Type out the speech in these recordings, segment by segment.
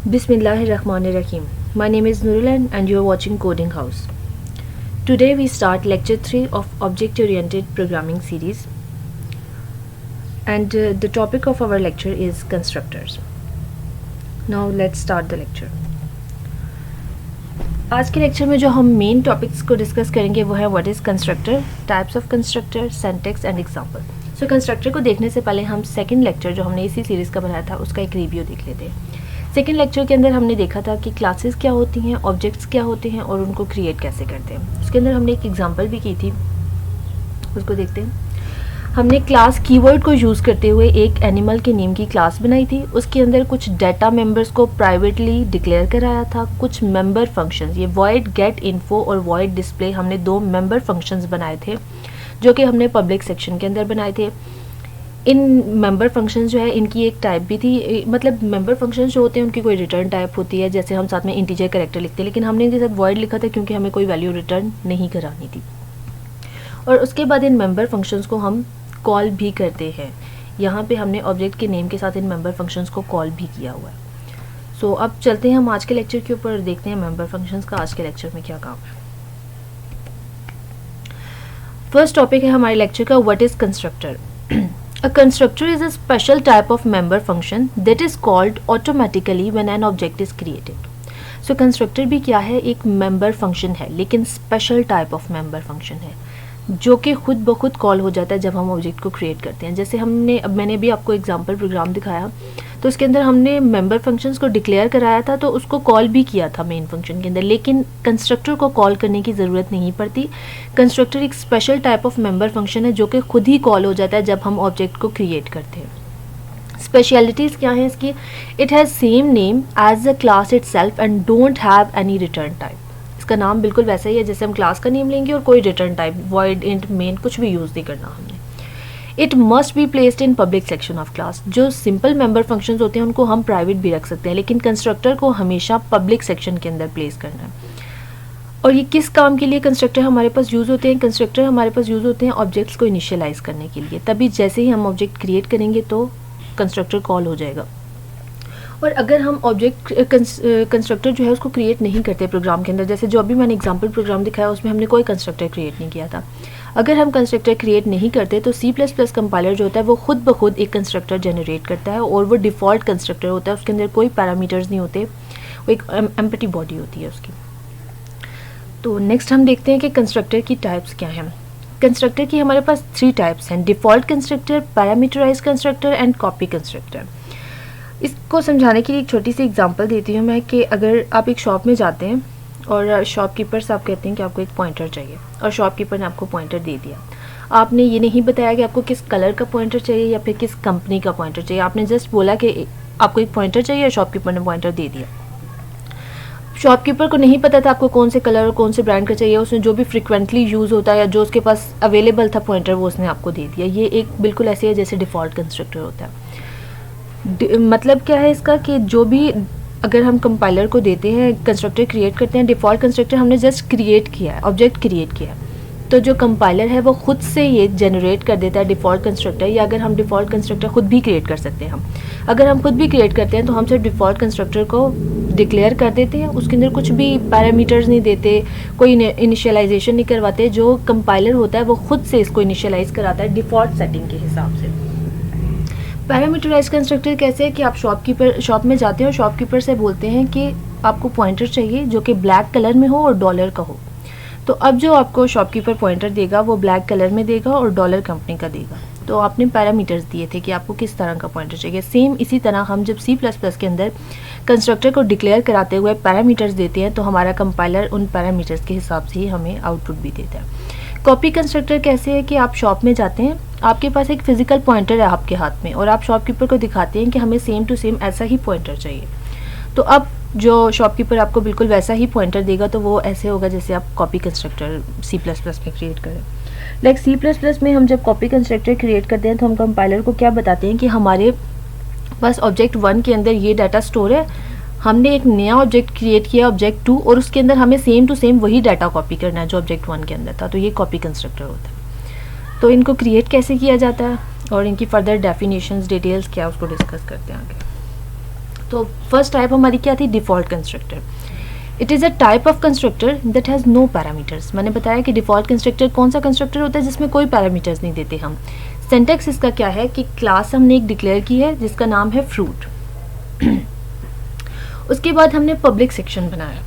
Bismillahirrahmanirrahim. My name is Nurulan and you are watching Coding House. Today we start lecture 3 of Object Oriented Programming series, and the topic of our lecture is constructors. Now let's start the lecture. आज के lecture में जो हम main topics को discuss करेंगे वो है what is constructor, types of constructor, syntax and example. So constructor को देखने से पहले हम सेकंड लेक्चर जो हमने इसी सीरीज़ का बनाया था उसका एक रिव्यू देख लेते हैं. सेकंड लेक्चर के अंदर हमने देखा था कि क्लासेस क्या होती हैं, ऑब्जेक्ट्स क्या होते हैं और उनको क्रिएट कैसे करते हैं. उसके अंदर हमने एक एग्जांपल भी की थी, उसको देखते हैं. हमने क्लास कीवर्ड को यूज़ करते हुए एक एनिमल के नेम की क्लास बनाई थी. उसके अंदर कुछ डाटा मेंबर्स को प्राइवेटली डिक्लेयर कराया था. कुछ मेंबर फंक्शंस, ये वॉइड गेट इन्फो और वॉइड डिस्प्ले, हमने दो मेंबर फंक्शंस बनाए थे जो कि हमने पब्लिक सेक्शन के अंदर बनाए थे. इन मेंबर फंक्शंस जो है इनकी एक टाइप भी थी, मतलब मेंबर फंक्शंस जो होते हैं उनकी कोई रिटर्न टाइप होती है, जैसे हम साथ में इंटीजर कैरेक्टर लिखते हैं, लेकिन हमने इनके साथ वॉइड लिखा था क्योंकि हमें कोई वैल्यू रिटर्न नहीं करानी थी. और उसके बाद इन मेंबर फंक्शंस को हम कॉल भी करते हैं. यहाँ पे हमने ऑब्जेक्ट के नेम के साथ इन मेंबर फंक्शंस को कॉल भी किया हुआ है. सो अब चलते हैं हम आज के लेक्चर के ऊपर, देखते हैं मेंबर फंक्शंस का आज के लेक्चर में क्या काम है. फर्स्ट टॉपिक है हमारे लेक्चर का what is constructor. A constructor is a special type of member function that is called automatically when an object is created. So constructor भी क्या है, एक member function है, लेकिन special type of member function है जो कि खुद ब खुद कॉल हो जाता है जब हम ऑब्जेक्ट को क्रिएट करते हैं. जैसे मैंने भी आपको एग्जांपल प्रोग्राम दिखाया तो उसके अंदर हमने मेंबर फंक्शंस को डिक्लेयर कराया था, तो उसको कॉल भी किया था मेन फंक्शन के अंदर, लेकिन कंस्ट्रक्टर को कॉल करने की ज़रूरत नहीं पड़ती. कंस्ट्रक्टर एक special type of member function है जो कि खुद ही कॉल हो जाता है जब हम ऑब्जेक्ट को क्रिएट करते हैं. स्पेशलिटीज़ क्या हैं इसकी? It has same name as the class itself and don't have any return type. इसका नाम बिल्कुल वैसा ही है जैसे हम क्लास का नेम लेंगे और कोई return type void, int, main कुछ भी यूज़ नहीं करना हमने. It must be placed in public section of class. जो सिंपल मेंबर फंक्शंस होते हैं उनको हम प्राइवेट भी रख सकते हैं, लेकिन कंस्ट्रक्टर को हमेशा पब्लिक सेक्शन के अंदर प्लेस करना है. और ये किस काम के लिए कंस्ट्रक्टर हमारे पास यूज़ होते हैं? कंस्ट्रक्टर हमारे पास यूज़ होते हैं ऑब्जेक्ट्स को इनिशियलाइज करने के लिए. तभी जैसे ही हम ऑब्जेक्ट क्रिएट करेंगे तो कंस्ट्रक्टर कॉल हो जाएगा. और अगर हम ऑब्जेक्ट कंस्ट्रक्टर जो है उसको क्रिएट नहीं करते प्रोग्राम के अंदर, जैसे जो अभी मैंने एग्जांपल प्रोग्राम दिखाया उसमें हमने कोई कंस्ट्रक्टर क्रिएट नहीं किया था. अगर हम कंस्ट्रक्टर क्रिएट नहीं करते तो C++ कंपाइलर जो होता है वो खुद ब खुद एक कंस्ट्रक्टर जनरेट करता है और वो डिफ़ॉल्ट कंस्ट्रक्टर होता है. उसके अंदर कोई पैरामीटर्स नहीं होते, वो एक एम्प्टी बॉडी होती है उसकी. तो नेक्स्ट हम देखते हैं कि कंस्ट्रक्टर की टाइप्स क्या हैं. कंस्ट्रक्टर की हमारे पास 3 टाइप्स हैं: default constructor, parameterise constructor and copy constructor. इसको समझाने के लिए एक छोटी सी एग्जांपल देती हूँ मैं कि अगर आप एक शॉप में जाते हैं और शॉपकीपर से आप कहते हैं कि आपको एक पॉइंटर चाहिए और शॉपकीपर ने आपको पॉइंटर दे दिया. आपने ये नहीं बताया कि आपको किस कलर का पॉइंटर चाहिए या फिर किस कंपनी का पॉइंटर चाहिए, आपने जस्ट बोला कि आपको एक पॉइंटर चाहिए और शॉपकीपर ने पॉइंटर दे दिया. शॉपकीपर को नहीं पता था आपको कौन से कलर और कौन से ब्रांड का चाहिए. उसने जो भी फ्रिक्वेंटली यूज़ होता है या जो उसके पास अवेलेबल था पॉइंटर वो उसने आपको दे दिया. ये एक बिल्कुल ऐसे है जैसे डिफ़ॉल्ट कंस्ट्रक्टर होता है. मतलब क्या है इसका कि जो भी अगर हम कंपाइलर को देते हैं, कंस्ट्रक्टर क्रिएट करते हैं, डिफ़ॉल्ट कंस्ट्रक्टर हमने जस्ट क्रिएट किया है, ऑब्जेक्ट क्रिएट किया है, तो जो कंपाइलर है वो खुद से ये जनरेट कर देता है डिफ़ॉल्ट कंस्ट्रक्टर. या अगर हम डिफ़ॉल्ट कंस्ट्रक्टर खुद भी क्रिएट कर सकते हैं. अगर हम खुद भी क्रिएट करते हैं तो हम सिर्फ डिफ़ॉल्ट कंस्ट्रक्टर को डिक्लेयर कर देते हैं, उसके अंदर कुछ भी पैरामीटर्स नहीं देते, कोई इनिशियलाइजेशन नहीं करवाते. जो कंपाइलर होता है वो खुद से इसको इनिशियलाइज कराता है डिफ़ॉल्ट सेटिंग के हिसाब से. पैरामीटराइज कंस्ट्रक्टर कैसे है कि आप शॉप में जाते हैं और शॉपकीपर से बोलते हैं कि आपको पॉइंटर चाहिए जो कि ब्लैक कलर में हो और डॉलर का हो. तो अब जो आपको शॉपकीपर पॉइंटर देगा वो ब्लैक कलर में देगा और डॉलर कंपनी का देगा. तो आपने पैरामीटर्स दिए थे कि आपको किस तरह का पॉइंटर चाहिए. सेम इसी तरह हम जब C++ के अंदर कंस्ट्रक्टर को डिक्लेयर कराते हुए पैरामीटर्स देते हैं तो हमारा कंपाइलर उन पैरामीटर्स के हिसाब से ही हमें आउटपुट भी देता है. कॉपी कंस्ट्रक्टर कैसे है कि आप शॉप में जाते हैं, आपके पास एक फिजिकल पॉइंटर है आपके हाथ में और आप शॉपकीपर को दिखाते हैं कि हमें सेम टू सेम ऐसा ही पॉइंटर चाहिए. तो अब जो शॉपकीपर आपको बिल्कुल वैसा ही पॉइंटर देगा तो वो ऐसे होगा जैसे आप कॉपी कंस्ट्रक्टर C++ में क्रिएट करें. लाइक C++ में हम जब कॉपी कंस्ट्रक्टर क्रिएट करते हैं तो हम कंपाइलर को क्या बताते हैं कि हमारे पास ऑब्जेक्ट 1 के अंदर ये डाटा स्टोर है, हमने एक नया ऑब्जेक्ट क्रिएट किया ऑब्जेक्ट 2 और उसके अंदर हमें सेम टू सेम वही डाटा कॉपी करना है जो ऑब्जेक्ट 1 के अंदर था. तो ये कॉपी कंस्ट्रक्टर होता है. तो इनको क्रिएट कैसे किया जाता है और इनकी फर्दर डेफिनेशंस, डिटेल्स क्या उसको डिस्कस करते हैं आगे. तो फर्स्ट टाइप हमारी क्या थी, default constructor. It is a type of constructor that has no parameters. मैंने बताया कि डिफ़ॉल्ट कंस्ट्रक्टर कौन सा कंस्ट्रक्टर होता है जिसमें कोई पैरामीटर्स नहीं देते हम। सिंटैक्स इसका क्या है कि क्लास हमने एक डिक्लेयर की है जिसका नाम है फ्रूट। उसके बाद हमने पब्लिक सेक्शन बनाया,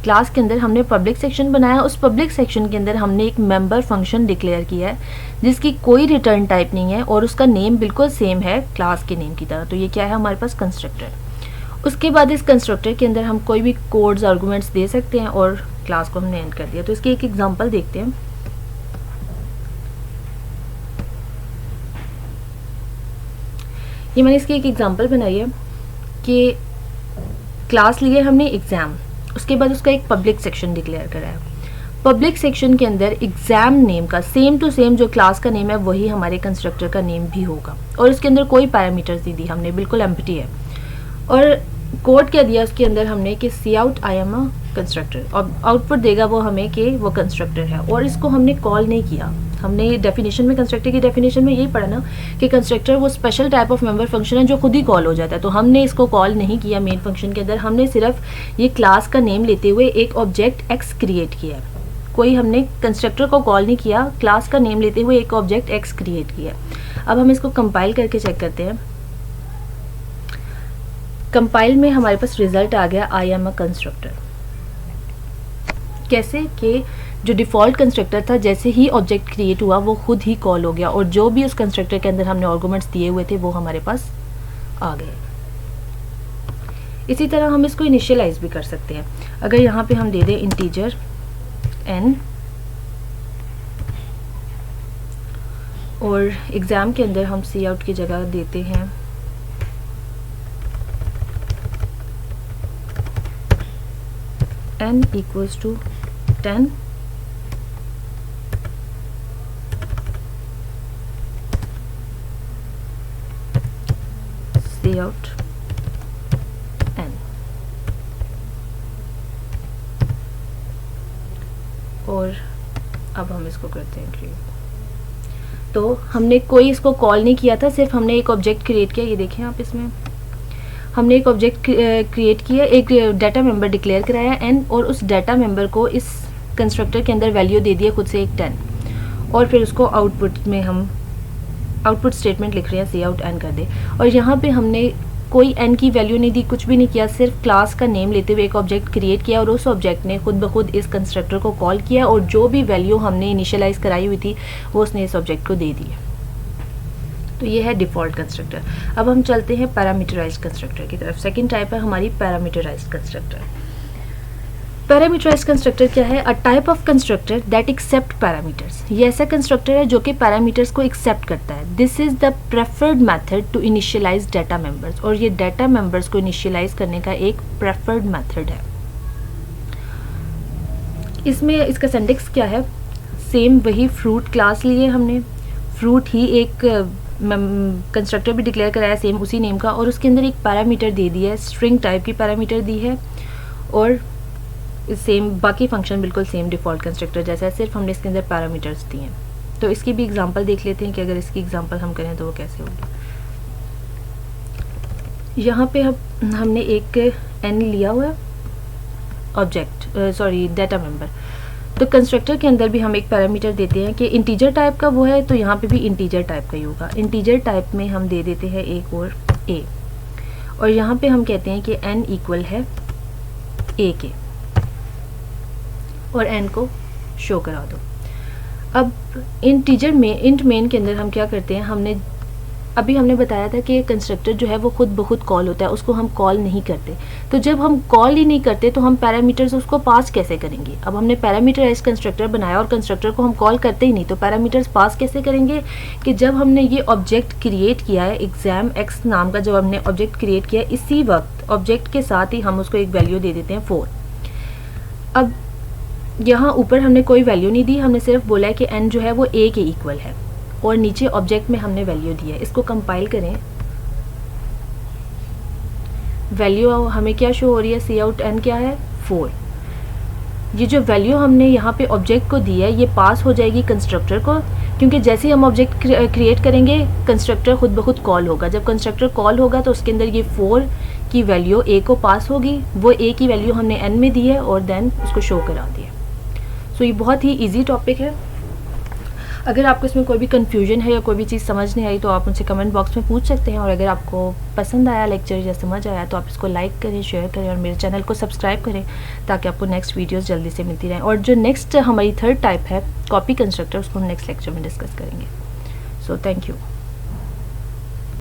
क्लास के अंदर हमने पब्लिक सेक्शन बनाया। उस पब्लिक सेक्शन के अंदर हमने एक मेंबर फंक्शन डिक्लेयर किया है जिसकी कोई रिटर्न टाइप नहीं है और उसका नेम बिल्कुल सेम है क्लास के नेम की तरह। तो ये क्या है हमारे पास, कंस्ट्रक्टर। उसके बाद इस कंस्ट्रक्टर के अंदर हम कोई भी कोड्स आर्गुमेंट्स दे सकते हैं और क्लास को हमने एंड कर दिया। तो इसकी एक एग्जांपल देखते हैं। ये मैंने इसकी एक एग्जांपल बनाई है कि क्लास लिए हमने एग्ज़ाम, उसके बाद उसका एक पब्लिक सेक्शन डिक्लेयर करा है। पब्लिक सेक्शन के अंदर एग्ज़ाम नेम का सेम टू सेम जो क्लास का नेम है वही हमारे कंस्ट्रक्टर का नेम भी होगा और उसके अंदर कोई पैरामीटर्स नहीं दी हमने, बिल्कुल एम्प्टी है। और कोड क्या दिया उसके अंदर हमने कि cout I am a constructor, और आउटपुट देगा वो हमें कि वो कंस्ट्रक्टर है। और इसको हमने कॉल नहीं किया। हमने डेफिनेशन में, कंस्ट्रक्टर की डेफिनेशन में यही पढ़ा ना कि कंस्ट्रक्टर वो special type of member function है जो खुद ही कॉल हो जाता है। तो हमने इसको कॉल नहीं किया मेन फंक्शन के अंदर, हमने सिर्फ ये क्लास का नेम लेते हुए एक ऑब्जेक्ट एक्स क्रिएट किया। कोई हमने कंस्ट्रक्टर को कॉल नहीं किया, क्लास का नेम लेते हुए एक ऑब्जेक्ट एक्स क्रिएट किया। अब हम इसको कंपाइल करके चेक करते हैं। कंपाइल में हमारे पास रिजल्ट आ गया आई एम अ कंस्ट्रक्टर। कैसे कि जो डिफ़ॉल्ट कंस्ट्रक्टर था जैसे ही ऑब्जेक्ट क्रिएट हुआ वो खुद ही कॉल हो गया और जो भी उस कंस्ट्रक्टर के अंदर हमने आर्गुमेंट्स दिए हुए थे वो हमारे पास आ गए। इसी तरह हम इसको इनिशियलाइज भी कर सकते हैं। अगर यहाँ पे हम दे दें इंटीजर n और एग्ज़ाम के अंदर हम सी आउट की जगह देते हैं n equals to 10, c out n, और अब हम इसको करते हैं क्रिएट। तो हमने कोई इसको कॉल नहीं किया था, सिर्फ हमने एक ऑब्जेक्ट क्रिएट किया। ये देखें आप, इसमें हमने एक ऑब्जेक्ट क्रिएट किया, एक डाटा मेंबर डिक्लेयर कराया n, और उस डाटा मेंबर को इस कंस्ट्रक्टर के अंदर वैल्यू दे दिया खुद से एक 10, और फिर उसको आउटपुट में हम आउटपुट स्टेटमेंट लिख रहे हैं सी आउट n कर दे। और यहाँ पे हमने कोई n की वैल्यू नहीं दी, कुछ भी नहीं किया, सिर्फ क्लास का नेम लेते हुए एक ऑब्जेक्ट क्रिएट किया और उस ऑब्जेक्ट ने खुद ब खुद इस कंस्ट्रक्टर को कॉल किया और जो भी वैल्यू हमने इनिशियलाइज कराई हुई थी वो उसने इस ऑब्जेक्ट को दे दी। तो ये है डिफ़ॉल्ट कंस्ट्रक्टर। अब हम चलते हैं पैरामीटराइज्ड कंस्ट्रक्टर की तरफ। सेकंड टाइप है हमारी पैरामीटराइज्ड कंस्ट्रक्टर। पैरामीटराइज्ड कंस्ट्रक्टर क्या है? A type of constructor that accept parameters. ये ऐसा कंस्ट्रक्टर है जो कि पैरामीटर्स को एक्सेप्ट करता है। This is the preferred method to initialise data members, और ये डाटा मेंबर्स को इनिशियलाइज करने का एक प्रेफर्ड मेथड है। इसमें इसका सिंटैक्स क्या है? सेम वही फ्रूट क्लास लिए हमने, फ्रूट ही एक कंस्ट्रक्टर भी डिक्लेयर कराया सेम उसी नेम का, और उसके अंदर एक पैरामीटर दे दिया है, स्ट्रिंग टाइप की पैरामीटर दी है, और सेम बाकी फंक्शन बिल्कुल सेम डिफ़ॉल्ट कंस्ट्रक्टर जैसा है, सिर्फ हमने इसके अंदर पैरामीटर्स दिए हैं। तो इसकी भी एग्जांपल देख लेते हैं कि अगर इसकी एग्जांपल हम करें तो वो कैसे होगी। यहाँ पे हमने एक n लिया हुआ है ऑब्जेक्ट, डाटा मेंबर। तो कंस्ट्रक्टर के अंदर भी हम एक पैरामीटर देते हैं कि इंटीजर टाइप का वो है, तो यहाँ पे भी इंटीजर टाइप का ही होगा। इंटीजर टाइप में हम दे देते हैं एक और a, और यहाँ पे हम कहते हैं कि n इक्वल है a के, और n को शो करा दो। अब इंटीजर में इंट मेन के अंदर हम क्या करते हैं, हमने बताया था कि कंस्ट्रक्टर जो है वो खुद ब खुद कॉल होता है, उसको हम कॉल नहीं करते। तो जब हम कॉल ही नहीं करते तो हम पैरामीटर्स उसको पास कैसे करेंगे? अब हमने पैरामीटराइज्ड कंस्ट्रक्टर बनाया और कंस्ट्रक्टर को हम कॉल करते ही नहीं, तो पैरामीटर्स पास कैसे करेंगे? कि जब हमने ये ऑब्जेक्ट क्रिएट किया है एग्जाम एक्स नाम का, जब हमने ऑब्जेक्ट क्रिएट किया इसी वक्त ऑब्जेक्ट के साथ ही हम उसको एक वैल्यू दे देते हैं 4। अब यहाँ ऊपर हमने कोई वैल्यू नहीं दी, हमने सिर्फ बोला है कि n जो है वो a के इक्वल है, और नीचे ऑब्जेक्ट में हमने वैल्यू दी है। इसको कंपाइल करें, वैल्यू हमें क्या शो हो रही है? सी आउट n क्या है? 4। ये जो वैल्यू हमने यहाँ पे ऑब्जेक्ट को दी है ये पास हो जाएगी कंस्ट्रक्टर को, क्योंकि जैसे ही हम ऑब्जेक्ट क्रिएट करेंगे कंस्ट्रक्टर खुद ब खुद कॉल होगा। जब कंस्ट्रक्टर कॉल होगा तो उसके अंदर ये 4 की वैल्यू ए को पास होगी, वो ए की वैल्यू हमने एन में दी है और देन उसको शो करा दिया। सो ये बहुत ही ईजी टॉपिक है। अगर आपको इसमें कोई भी कन्फ्यूजन है या कोई भी चीज़ समझ नहीं आई तो आप मुझसे कमेंट बॉक्स में पूछ सकते हैं, और अगर आपको पसंद आया लेक्चर या समझ आया तो आप इसको लाइक करें, शेयर करें और मेरे चैनल को सब्सक्राइब करें ताकि आपको नेक्स्ट वीडियोस जल्दी से मिलती रहें। और जो नेक्स्ट हमारी थर्ड टाइप है कॉपी कंस्ट्रक्टर, उसको हम नेक्स्ट लेक्चर में डिस्कस करेंगे। So thank you.